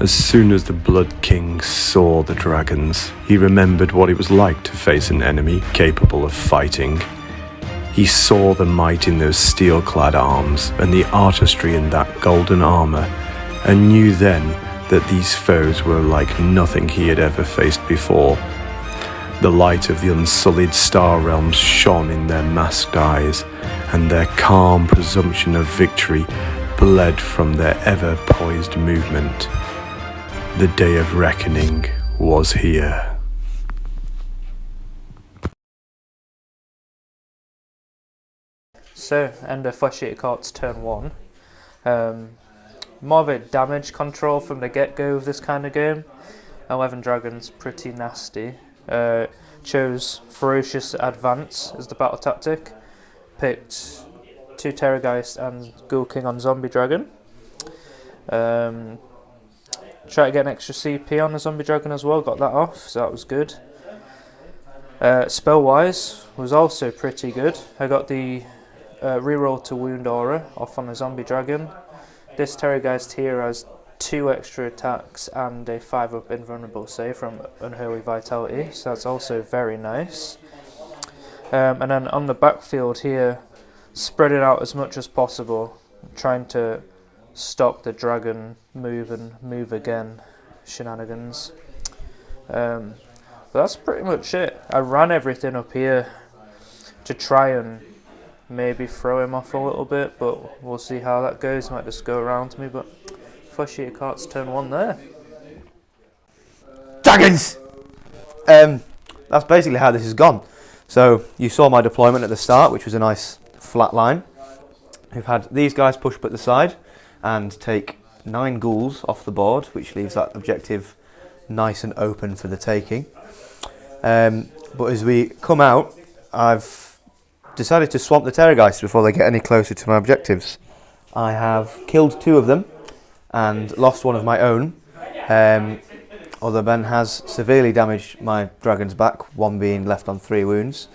As soon as the Blood King saw the dragons, he remembered what it was like to face an enemy capable of fighting. He saw the might in those steel-clad arms and the artistry in that golden armor, and knew then that these foes were like nothing he had ever faced before. The light of the unsullied star realms shone in their masked eyes, and their calm presumption of victory bled from their ever-poised movement. The day of reckoning was here. So, end of Flesheaster Court's turn 1. More of a damage control from the get-go of this kind of game. 11 dragons, pretty nasty. Chose Ferocious Advance as the battle tactic. Picked 2 Terrorgeist and Ghoul King on Zombie Dragon. Try to get an extra CP on the Zombie Dragon as well, got that off, so that was good. Spell-wise was also pretty good. I got the reroll to Wound Aura off on the Zombie Dragon. This Terrorgeist here has 2 extra attacks and a 5-up invulnerable save from Unholy Vitality, so that's also very nice. And then on the backfield here, spread it out as much as possible, trying to stop the dragon move and move again shenanigans. But that's pretty much it. I ran everything up here to try and maybe throw him off a little bit, but we'll see how that goes. Might just go around me, but Flesheaster Court's turn 1 there. Dragons! That's basically how this has gone. So you saw my deployment at the start, which was a nice flat line. We've had these guys push up at the side and take 9 ghouls off the board, which leaves that objective nice and open for the taking. But as we come out, I've decided to swamp the Terrorgeist before they get any closer to my objectives. I have killed 2 of them and lost 1 of my own. Although Ben has severely damaged my dragon's back, 1 being left on 3 wounds.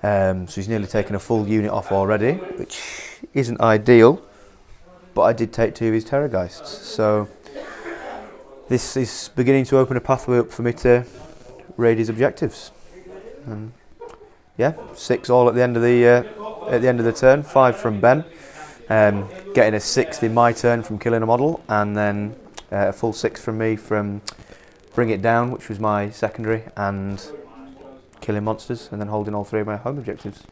So he's nearly taken a full unit off already, which isn't ideal. But I did take 2 of his Terrorgeists, so this is beginning to open a pathway up for me to raid his objectives. And yeah, 6 all at the end of the turn, 5 from Ben, getting a 6th in my turn from killing a model, and then a full 6 from me from Bring It Down, which was my secondary, and killing monsters, and then holding all 3 of my home objectives.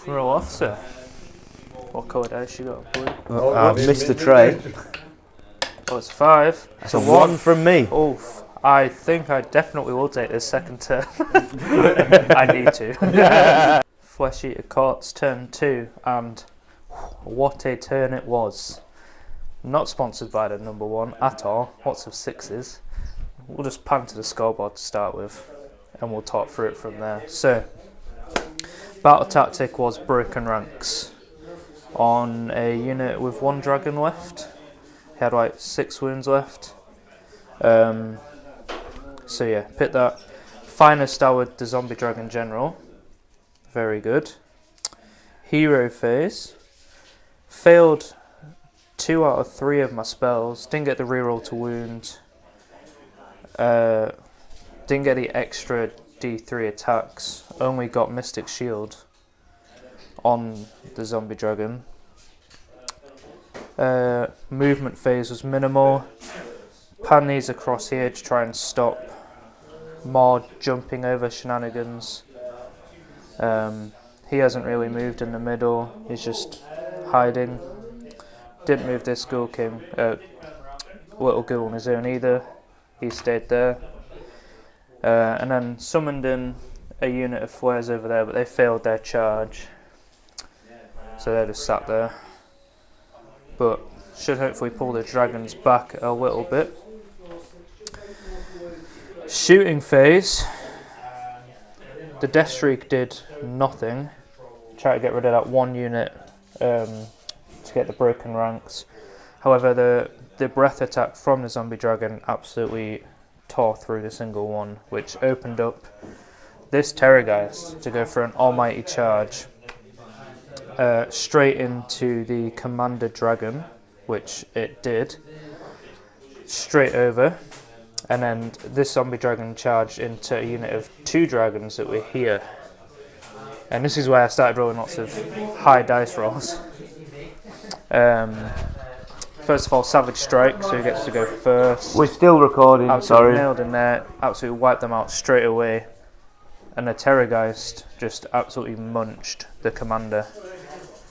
Roll off, sir. What colour dice you got? Blue? I've missed the tray. Oh, it's 5. That's a 1 from me. Oof. I think I definitely will take this second turn. I need to. Flesheaster Court's turn 2, and what a turn it was. Not sponsored by the number 1 at all. Lots of 6s. We'll just pan to the scoreboard to start with, and we'll talk through it from there. So, battle tactic was broken ranks. On a unit with 1 dragon left, he had like 6 wounds left. So yeah, pick that. Finest Howard, the Zombie Dragon General. Very good. Hero phase. Failed 2 out of 3 of my spells. Didn't get the reroll to wound. Didn't get the extra D3 attacks. Only got Mystic Shield on the Zombie Dragon. Movement phase was minimal. Pan these across here to try and stop more jumping over shenanigans. He hasn't really moved in the middle, he's just hiding. Didn't move this Ghoul King, little ghoul on his own either, he stayed there. And then summoned in a unit of flares over there, but they failed their charge. So they just sat there. But should hopefully pull the dragons back a little bit. Shooting phase. The Death Streak did nothing. Try to get rid of that 1 unit to get the broken ranks. However, the breath attack from the Zombie Dragon absolutely tore through the single one, which opened up this Terrorgeist to go for an almighty charge straight into the Commander Dragon, which it did. straight over, and then this zombie dragon charged into a unit of 2 dragons that were here. And this is where I started rolling lots of high dice rolls. First of all, Savage Strike, so he gets to go first. We're still recording, Absolutely sorry. nailed in there, absolutely wiped them out straight away. And the Terrorgeist just absolutely munched the commander.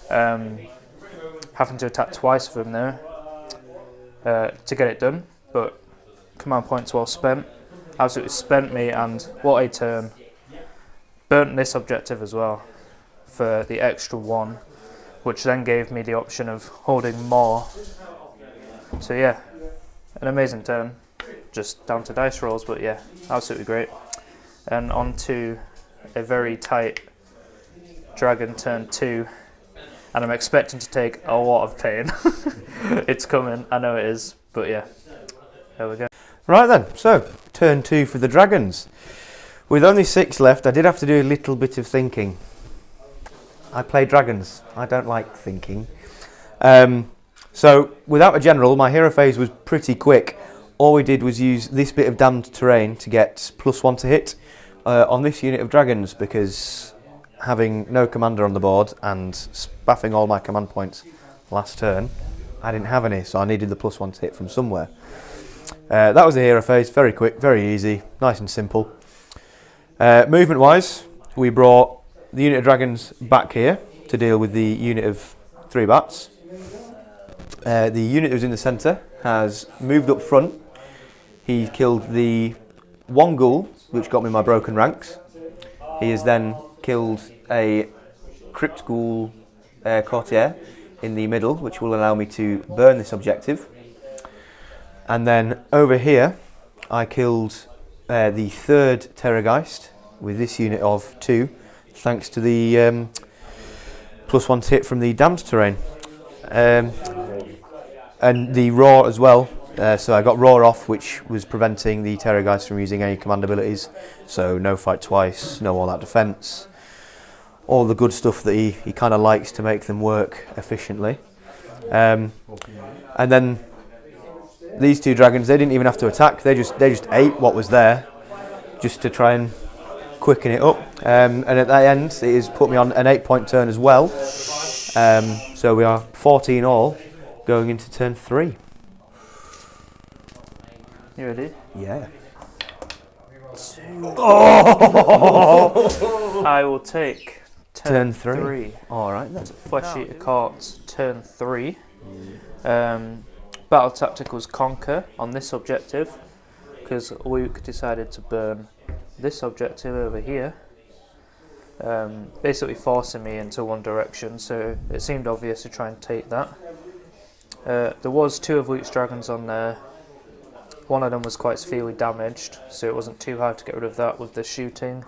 Having to attack twice with him there to get it done, but command points well spent. Absolutely spent me, and what a turn. Burnt this objective as well for the extra 1, which then gave me the option of holding more. So yeah, an amazing turn, just down to dice rolls, but yeah, absolutely great. And on to a very tight dragon turn 2, and I'm expecting to take a lot of pain. It's coming, I know it is, but yeah, there we go. Right then, so turn 2 for the dragons. With only 6 left, I did have to do a little bit of thinking. I play dragons, I don't like thinking. So without a general, my hero phase was pretty quick. All we did was use this bit of damned terrain to get +1 to hit on this unit of dragons, because having no commander on the board and spaffing all my command points last turn, I didn't have any, so I needed the +1 to hit from somewhere. That was the hero phase, very quick, very easy, nice and simple. Movement wise, we brought the unit of dragons back here to deal with the unit of 3 bats. The unit that was in the centre has moved up front. He killed the 1 ghoul, which got me my broken ranks. He has then killed a crypt ghoul courtier in the middle, which will allow me to burn this objective. And then over here, I killed the 3rd Terrorgeist with this unit of 2, thanks to the +1 to hit from the damned terrain. And the roar as well, so I got roar off, which was preventing the Terrorgeist from using any command abilities, so no fight twice, no all out defence, all the good stuff that he kind of likes to make them work efficiently. And then these 2 dragons, they didn't even have to attack, they just ate what was there, just to try and quicken it up. And at the end, it has put me on an 8-point turn as well. So we are 14 all, going into turn 3. You ready? Yeah. 2. Oh! I will take turn 3. Alright then. Flesheaster Court's turn 3. Battle Tacticals Conquer on this objective, because Luke decided to burn this objective over here, basically forcing me into one direction, so it seemed obvious to try and take that. There was 2 of Luke's dragons on there. One of them was quite severely damaged, so it wasn't too hard to get rid of that with the shooting,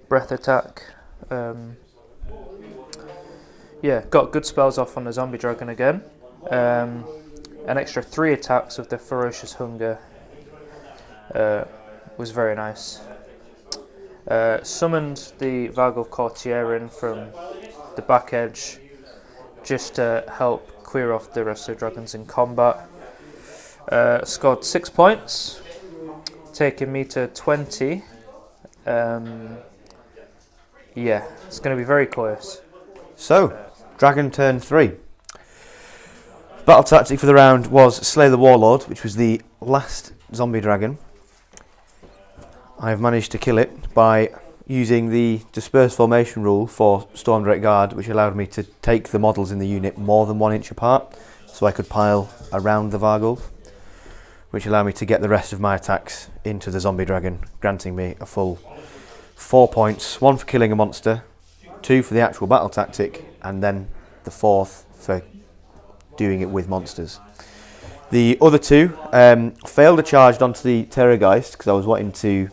breath attack. Yeah, got good spells off on the zombie dragon again. An extra 3 attacks with the ferocious hunger was very nice. Summoned the Vargul Courtier in from the back edge just to help clear off the rest of the dragons in combat. Scored 6 points, taking me to 20. Yeah, it's going to be very close. So, dragon turn 3. Battle tactic for the round was Slay the Warlord, which was the last zombie dragon. I have managed to kill it by using the disperse formation rule for Stormdrake Guard, which allowed me to take the models in the unit more than 1 inch apart, so I could pile around the Vargul, which allowed me to get the rest of my attacks into the zombie dragon, granting me a full 4 points, 1 for killing a monster, 2 for the actual battle tactic, and then the 4th for doing it with monsters. The other 2 failed a charge onto the Terrorgeist because I was wanting to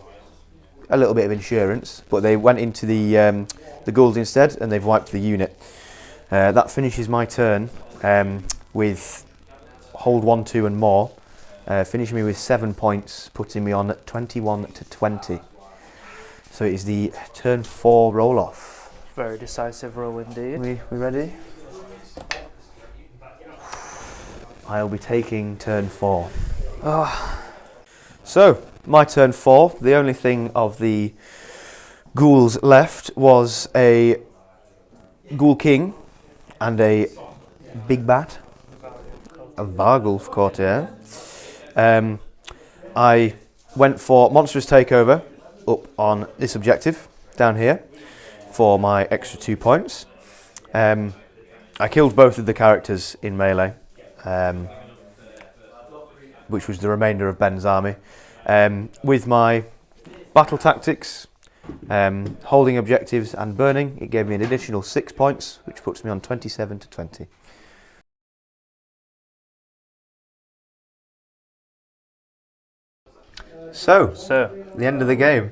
a little bit of insurance, but they went into the ghouls instead, and they've wiped the unit. That finishes my turn with hold 1, 2 and more, finishing me with 7 points, putting me on 21 to 20. So it is the turn 4 roll off. Very decisive roll indeed. We ready? I'll be taking turn 4. So, my turn 4. The only thing of the ghouls left was a ghoul king and a big bat, a Vargulf courtier. I went for monstrous takeover up on this objective down here for my extra 2 points. I killed both of the characters in melee, which was the remainder of Ben's army. With my battle tactics, holding objectives and burning, it gave me an additional 6 points, which puts me on 27 to 20. So, the end of the game.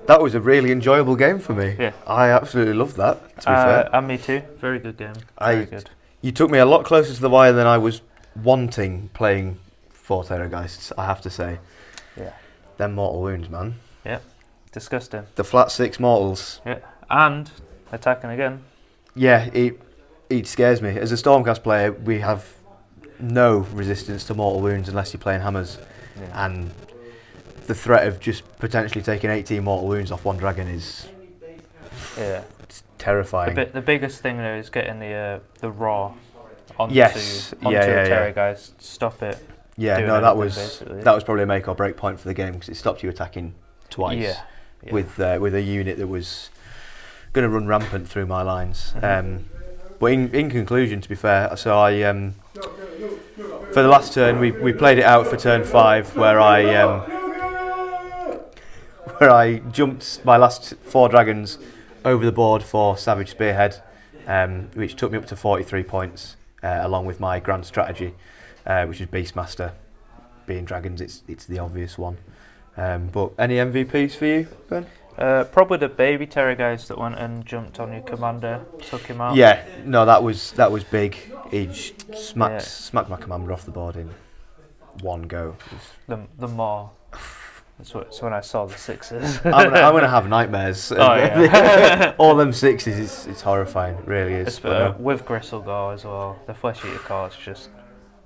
That was a really enjoyable game for me. Yeah. I absolutely loved that, to be fair. And me too. Very good game. Very good. You took me a lot closer to the wire than I was wanting playing 4 Terrorgeists, I have to say. Yeah. Them mortal wounds, man. Yeah. Disgusting. The flat 6 mortals. Yeah. And attacking again. Yeah, it scares me. As a Stormcast player, we have no resistance to mortal wounds unless you're playing hammers. Yeah. And the threat of just potentially taking 18 mortal wounds off one dragon is it's terrifying. The biggest thing though is getting the raw onto a Terrorgeist. Stop it. Yeah, no, that was probably a make or break point for the game because it stopped you attacking twice. Yeah. With a unit that was going to run rampant through my lines. Mm-hmm. But in conclusion, to be fair, so I for the last turn we played it out for turn 5 where I jumped my last 4 dragons over the board for Savage Spearhead, which took me up to 43 points, along with my grand strategy, which is Beastmaster. Being dragons, it's the obvious one. But any MVPs for you, Ben? Probably the baby Terrorgeist that went and jumped on your commander, took him out. Yeah, no, that was big. He smacked my commander off the board in one go. The maw. That's when I saw the 6s. I'm gonna have nightmares. Oh, yeah. All them 6s, it's horrifying, it really is. With Gristlegore as well, the Flesheaster cards just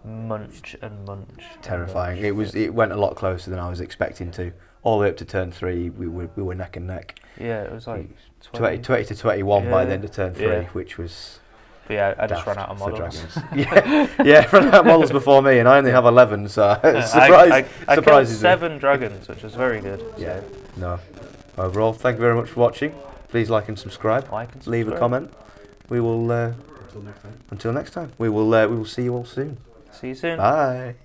munch and munch. Terrifying. It went a lot closer than I was expecting to. All the way up to turn 3, we were neck and neck. Yeah, it was like 20 to 21 by the end of turn 3, which was. But yeah, I just ran out of models. yeah, ran out of models before me, and I only have 11, so I killed 7 dragons, which was very good. Yeah, no. Overall, thank you very much for watching. Please like and subscribe. Leave a comment. We will. Until next time. We will see you all soon. See you soon. Bye.